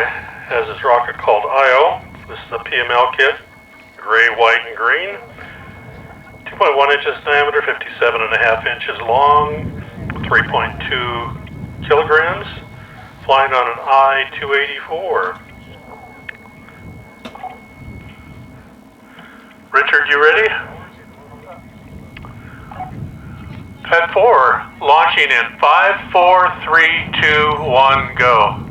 has this rocket called IO. This is a PML kit, gray, white, and green. 2.1 inches diameter, 57.5 inches long, 3.2 kilograms, flying on an I-284. Richard, you ready? Pad 4, launching in 5, 4, 3, 2, 1, go.